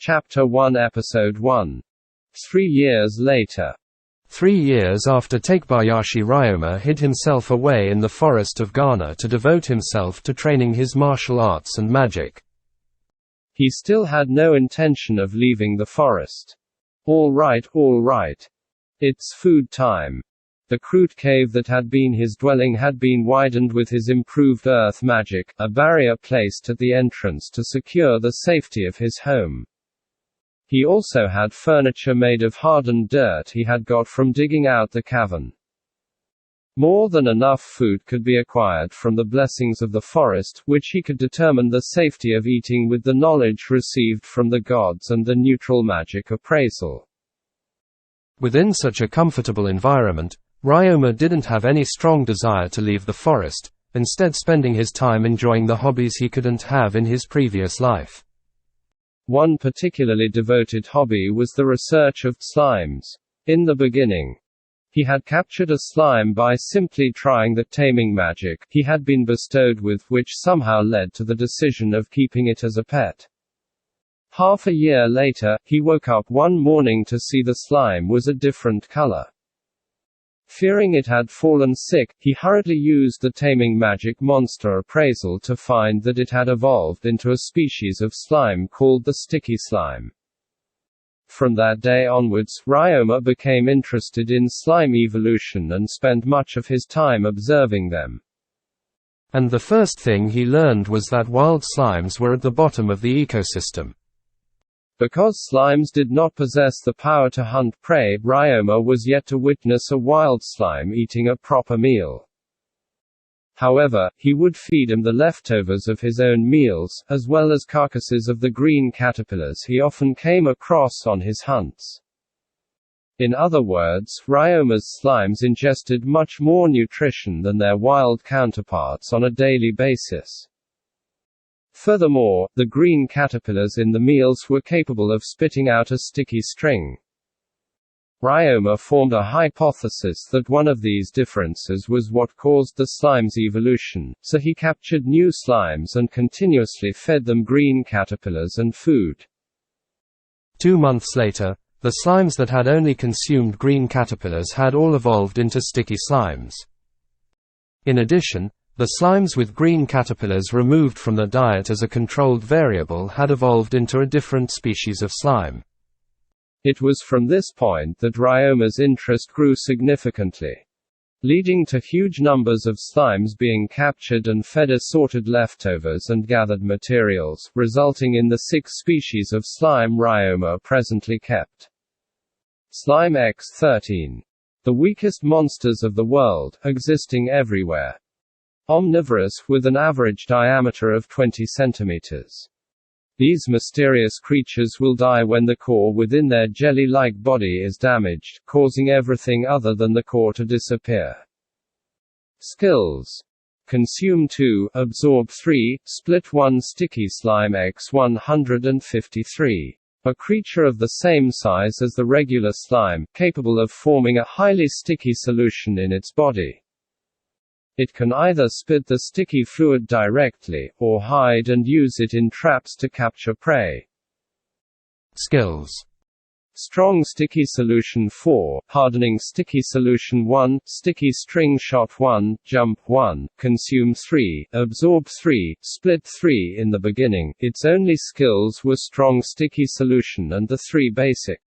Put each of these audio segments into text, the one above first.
Chapter 1 Episode 1. 3 years later. 3 years after Takebayashi Ryoma hid himself away in the forest of Ghana to devote himself to training his martial arts and magic. He still had no intention of leaving the forest. All right. It's food time. The crude cave that had been his dwelling had been widened with his improved earth magic, a barrier placed at the entrance to secure the safety of his home. He also had furniture made of hardened dirt he had got from digging out the cavern. More than enough food could be acquired from the blessings of the forest, which he could determine the safety of eating with the knowledge received from the gods and the neutral magic appraisal. Within such a comfortable environment, Ryoma didn't have any strong desire to leave the forest, instead spending his time enjoying the hobbies he couldn't have in his previous life. One particularly devoted hobby was the research of slimes. In the beginning, he had captured a slime by simply trying the taming magic he had been bestowed with, which somehow led to the decision of keeping it as a pet. Half a year later, he woke up one morning to see the slime was a different color. Fearing it had fallen sick, he hurriedly used the taming magic monster appraisal to find that it had evolved into a species of slime called the sticky slime. From that day onwards, Ryoma became interested in slime evolution and spent much of his time observing them. And the first thing he learned was that wild slimes were at the bottom of the ecosystem. Because slimes did not possess the power to hunt prey, Ryoma was yet to witness a wild slime eating a proper meal. However, he would feed him the leftovers of his own meals, as well as carcasses of the green caterpillars he often came across on his hunts. In other words, Ryoma's slimes ingested much more nutrition than their wild counterparts on a daily basis. Furthermore, the green caterpillars in the meals were capable of spitting out a sticky string. Ryoma formed a hypothesis that one of these differences was what caused the slime's evolution, so he captured new slimes and continuously fed them green caterpillars and food. 2 months later, the slimes that had only consumed green caterpillars had all evolved into sticky slimes. In addition, the slimes with green caterpillars removed from the diet as a controlled variable had evolved into a different species of slime. It was from this point that Ryoma's interest grew significantly, leading to huge numbers of slimes being captured and fed assorted leftovers and gathered materials, resulting in the 6 species of slime Ryoma presently kept. Slime X13. The weakest monsters of the world, existing everywhere. Omnivorous, with an average diameter of 20 centimeters. These mysterious creatures will die when the core within their jelly-like body is damaged, causing everything other than the core to disappear. Skills. Consume 2, absorb 3, split 1. Sticky slime X153. A creature of the same size as the regular slime, capable of forming a highly sticky solution in its body. It can either spit the sticky fluid directly, or hide and use it in traps to capture prey. Skills. Strong sticky solution 4, hardening sticky solution 1, sticky string shot 1, jump 1, consume 3, absorb 3, split 3. In the beginning, its only skills were strong sticky solution and the 3 basic.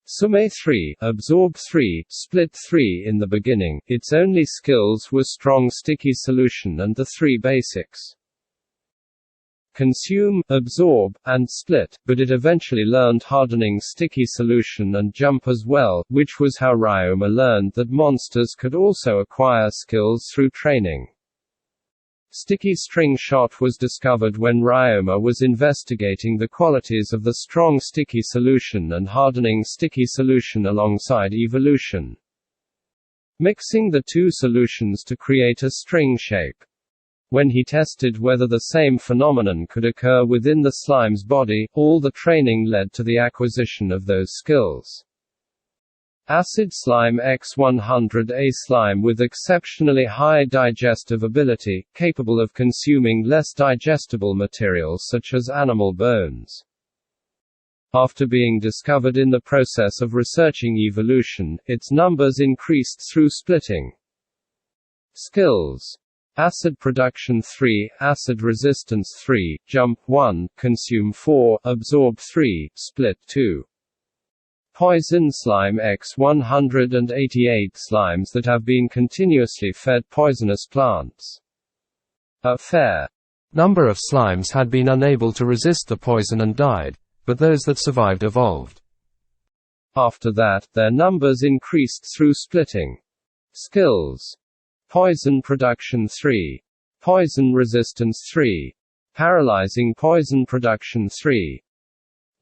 Sume 3, absorb 3, split 3. In the beginning, its only skills were strong sticky solution and the 3 basics. Consume, absorb, and split, but it eventually learned hardening sticky solution and jump as well, which was how Ryoma learned that monsters could also acquire skills through training. Sticky string shot was discovered when Ryoma was investigating the qualities of the strong sticky solution and hardening sticky solution alongside evolution, mixing the 2 solutions to create a string shape. When he tested whether the same phenomenon could occur within the slime's body, all the training led to the acquisition of those skills. Acid slime X100A slime with exceptionally high digestive ability, capable of consuming less digestible materials such as animal bones. After being discovered in the process of researching evolution, its numbers increased through splitting. Skills: Acid production 3, acid resistance 3, jump 1, consume 4, absorb 3, split 2. Poison slime X188 slimes that have been continuously fed poisonous plants. A fair number of slimes had been unable to resist the poison and died, but those that survived evolved. After that, their numbers increased through splitting. Skills: Poison production 3. Poison resistance 3. Paralyzing poison production 3.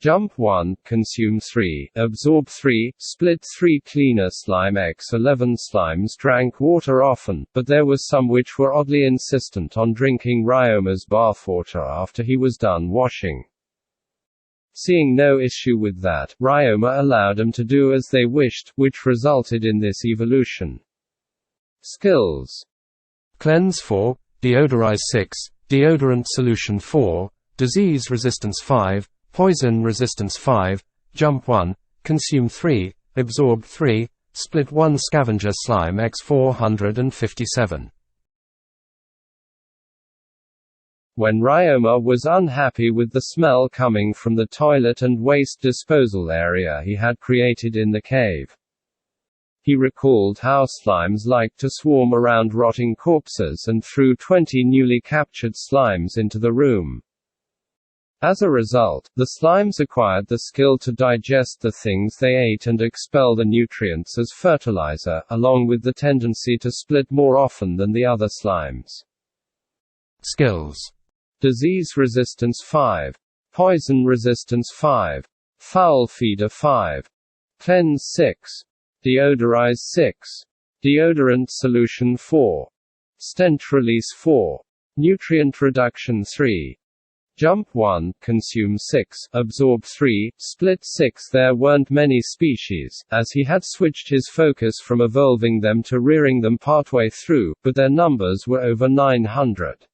Jump 1, consume 3, absorb 3, split 3. Cleaner slime X11 slimes drank water often, but there was some which were oddly insistent on drinking Ryoma's bathwater after he was done washing. Seeing no issue with that, Ryoma allowed them to do as they wished, which resulted in this evolution. Skills: Cleanse 4, Deodorize 6, Deodorant solution 4, Disease resistance 5, Poison resistance 5, jump 1, consume 3, absorb 3, split 1. Scavenger slime X457. When Ryoma was unhappy with the smell coming from the toilet and waste disposal area he had created in the cave, he recalled how slimes liked to swarm around rotting corpses and threw 20 newly captured slimes into the room. As a result, the slimes acquired the skill to digest the things they ate and expel the nutrients as fertilizer, along with the tendency to split more often than the other slimes. Skills: Disease resistance 5. Poison resistance 5. Foul feeder 5. Cleanse 6. Deodorize 6. Deodorant solution 4. Stench release 4. Nutrient reduction 3. Jump 1, consume 6, absorb 3, split 6. There weren't many species, as he had switched his focus from evolving them to rearing them partway through, but their numbers were over 900.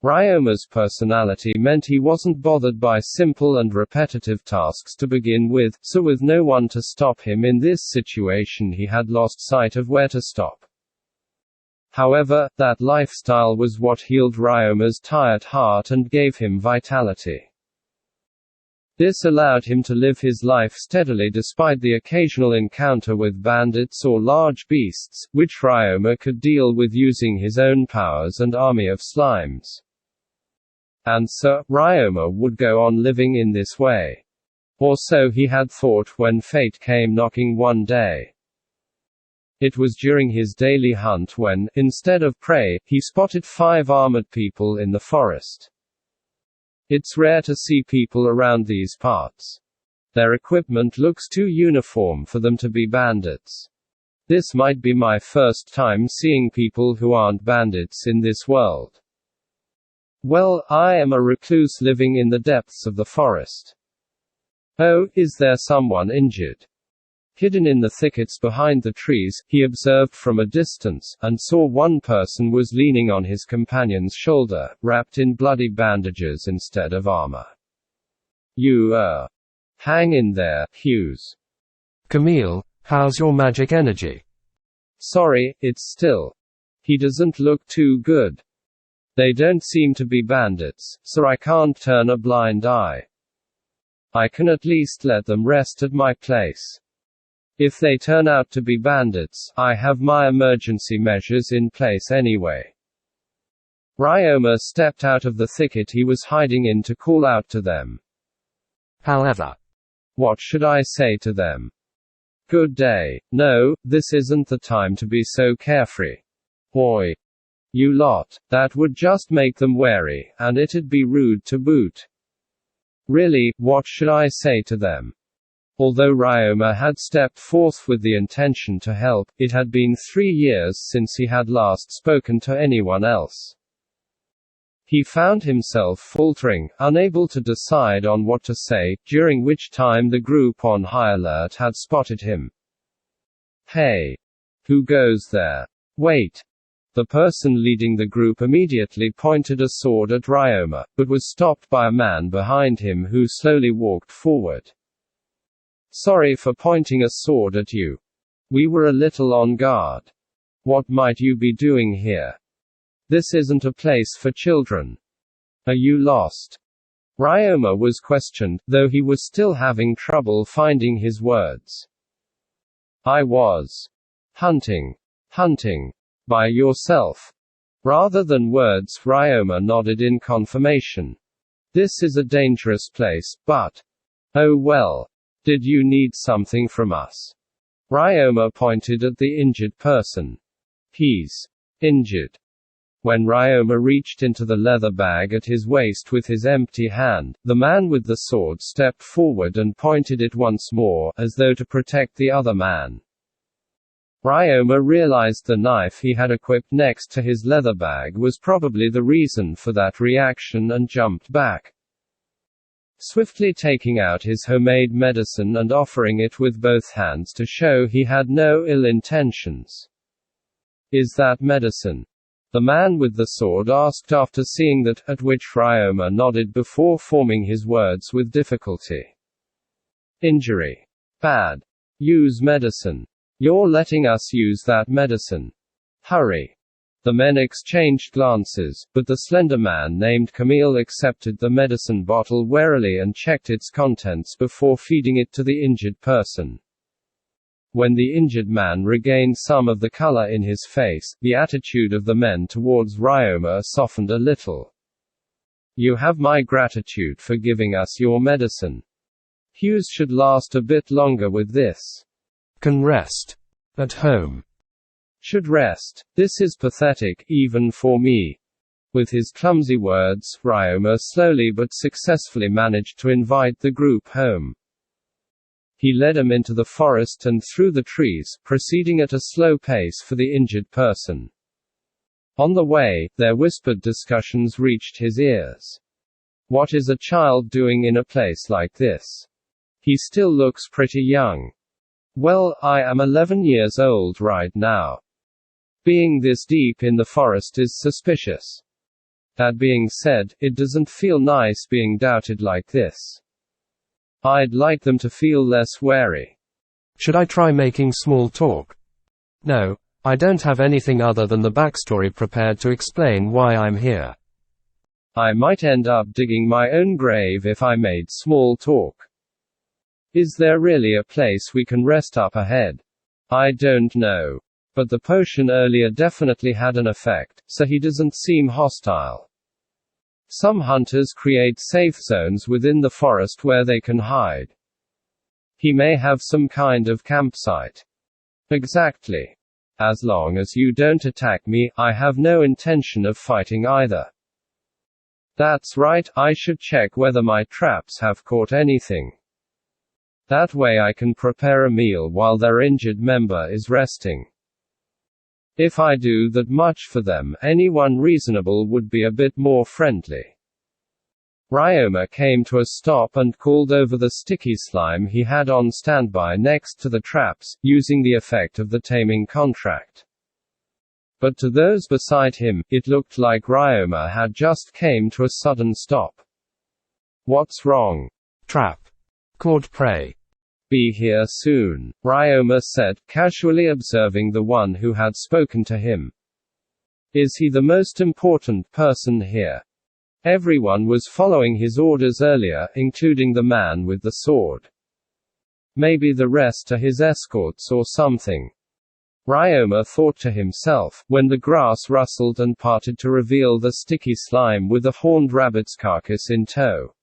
Ryoma's personality meant he wasn't bothered by simple and repetitive tasks to begin with, so with no one to stop him in this situation he had lost sight of where to stop. However, that lifestyle was what healed Ryoma's tired heart and gave him vitality. This allowed him to live his life steadily despite the occasional encounter with bandits or large beasts, which Ryoma could deal with using his own powers and army of slimes. And so, Ryoma would go on living in this way. Or so he had thought when fate came knocking one day. It was during his daily hunt when, instead of prey, he spotted 5 armored people in the forest. It's rare to see people around these parts. Their equipment looks too uniform for them to be bandits. This might be my first time seeing people who aren't bandits in this world. Well, I am a recluse living in the depths of the forest. Oh, is there someone injured? Hidden in the thickets behind the trees, he observed from a distance, and saw one person was leaning on his companion's shoulder, wrapped in bloody bandages instead of armor. Hang in there, Hughes. Camille, how's your magic energy? Sorry, it's still. He doesn't look too good. They don't seem to be bandits, so I can't turn a blind eye. I can at least let them rest at my place. If they turn out to be bandits, I have my emergency measures in place anyway. Ryoma stepped out of the thicket he was hiding in to call out to them. However, what should I say to them? Good day. No, this isn't the time to be so carefree. Oi. You lot, that would just make them wary, and it'd be rude to boot. Really, what should I say to them? Although Ryoma had stepped forth with the intention to help, it had been 3 years since he had last spoken to anyone else. He found himself faltering, unable to decide on what to say, during which time the group on high alert had spotted him. "Hey! Who goes there? Wait!" The person leading the group immediately pointed a sword at Ryoma, but was stopped by a man behind him who slowly walked forward. "Sorry for pointing a sword at you. We were a little on guard. What might you be doing here? This isn't a place for children. Are you lost?" Ryoma was questioned, though he was still having trouble finding his words. "I was hunting. Hunting. By yourself?" Rather than words, Ryoma nodded in confirmation. "This is a dangerous place, but oh well. Did you need something from us?" Ryoma pointed at the injured person. "He's injured." When Ryoma reached into the leather bag at his waist with his empty hand, the man with the sword stepped forward and pointed it once more, as though to protect the other man. Ryoma realized the knife he had equipped next to his leather bag was probably the reason for that reaction and jumped back. Swiftly taking out his homemade medicine and offering it with both hands to show he had no ill intentions. "Is that medicine?" the man with the sword asked after seeing that, at which Ryoma nodded before forming his words with difficulty. "Injury. Bad. Use medicine. You're letting us use that medicine. Hurry." The men exchanged glances, but the slender man named Camille accepted the medicine bottle warily and checked its contents before feeding it to the injured person. When the injured man regained some of the color in his face, the attitude of the men towards Ryoma softened a little. "You have my gratitude for giving us your medicine. Hughes should last a bit longer with this. Can rest at home. Should rest. This is pathetic, even for me." With his clumsy words, Ryoma slowly but successfully managed to invite the group home. He led him into the forest and through the trees, proceeding at a slow pace for the injured person. On the way, their whispered discussions reached his ears. "What is a child doing in a place like this? He still looks pretty young. Well, I am 11 years old right now. Being this deep in the forest is suspicious. That being said, it doesn't feel nice being doubted like this. I'd like them to feel less wary. Should I try making small talk? No, I don't have anything other than the backstory prepared to explain why I'm here. I might end up digging my own grave if I made small talk. Is there really a place we can rest up ahead? I don't know. But the potion earlier definitely had an effect, so he doesn't seem hostile. Some hunters create safe zones within the forest where they can hide. He may have some kind of campsite. Exactly. As long as you don't attack me, I have no intention of fighting either. That's right, I should check whether my traps have caught anything. That way I can prepare a meal while their injured member is resting. If I do that much for them, anyone reasonable would be a bit more friendly." Ryoma came to a stop and called over the sticky slime he had on standby next to the traps, using the effect of the taming contract. But to those beside him, it looked like Ryoma had just came to a sudden stop. "What's wrong?" "Trap. Caught prey. Be here soon," Ryoma said, casually observing the one who had spoken to him. Is he the most important person here? Everyone was following his orders earlier, including the man with the sword. Maybe the rest are his escorts or something. Ryoma thought to himself, when the grass rustled and parted to reveal the sticky slime with a horned rabbit's carcass in tow.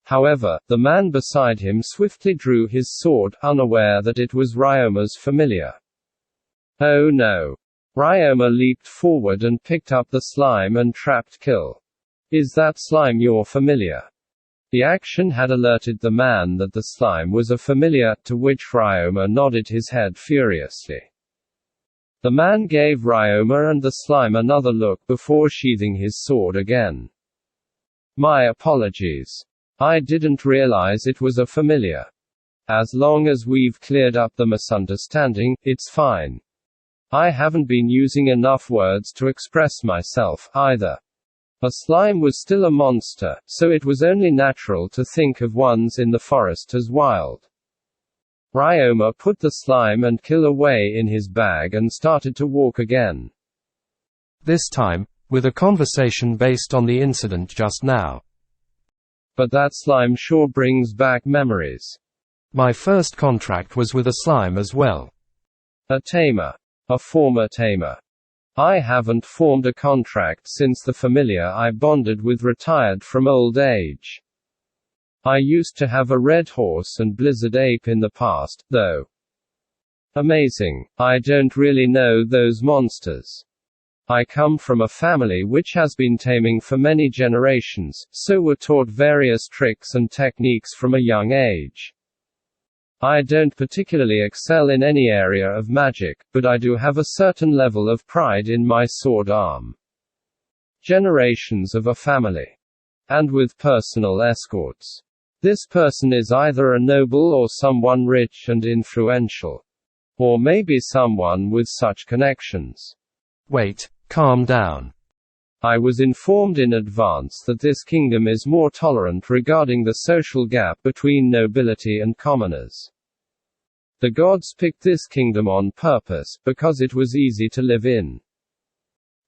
However, the man beside him swiftly drew his sword, unaware that it was Ryoma's familiar. Oh no. Ryoma leaped forward and picked up the slime and trapped kill. Is that slime your familiar? The action had alerted the man that the slime was a familiar, to which Ryoma nodded his head furiously. The man gave Ryoma and the slime another look before sheathing his sword again. My apologies. I didn't realize it was a familiar. As long as we've cleared up the misunderstanding, it's fine. I haven't been using enough words to express myself, either. A slime was still a monster, so it was only natural to think of ones in the forest as wild. Ryoma put the slime and kill away in his bag and started to walk again. This time, with a conversation based on the incident just now. But that slime sure brings back memories. My first contract was with a slime as well. A tamer. A former tamer. I haven't formed a contract since the familiar I bonded with retired from old age. I used to have a red horse and blizzard ape in the past, though. Amazing. I don't really know those monsters. I come from a family which has been taming for many generations, so we're taught various tricks and techniques from a young age. I don't particularly excel in any area of magic, but I do have a certain level of pride in my sword arm. Generations of a family. And with personal escorts. This person is either a noble or someone rich and influential. Or maybe someone with such connections. Wait, calm down. I was informed in advance that this kingdom is more tolerant regarding the social gap between nobility and commoners. The gods picked this kingdom on purpose, because it was easy to live in.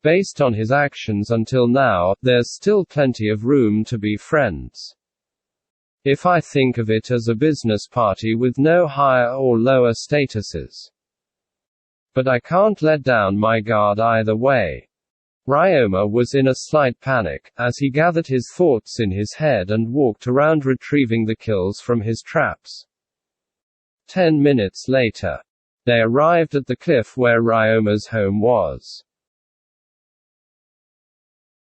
Based on his actions until now, there's still plenty of room to be friends. If I think of it as a business party with no higher or lower statuses. But I can't let down my guard either way. Ryoma was in a slight panic, as he gathered his thoughts in his head and walked around retrieving the kills from his traps. 10 minutes later. They arrived at the cliff where Ryoma's home was.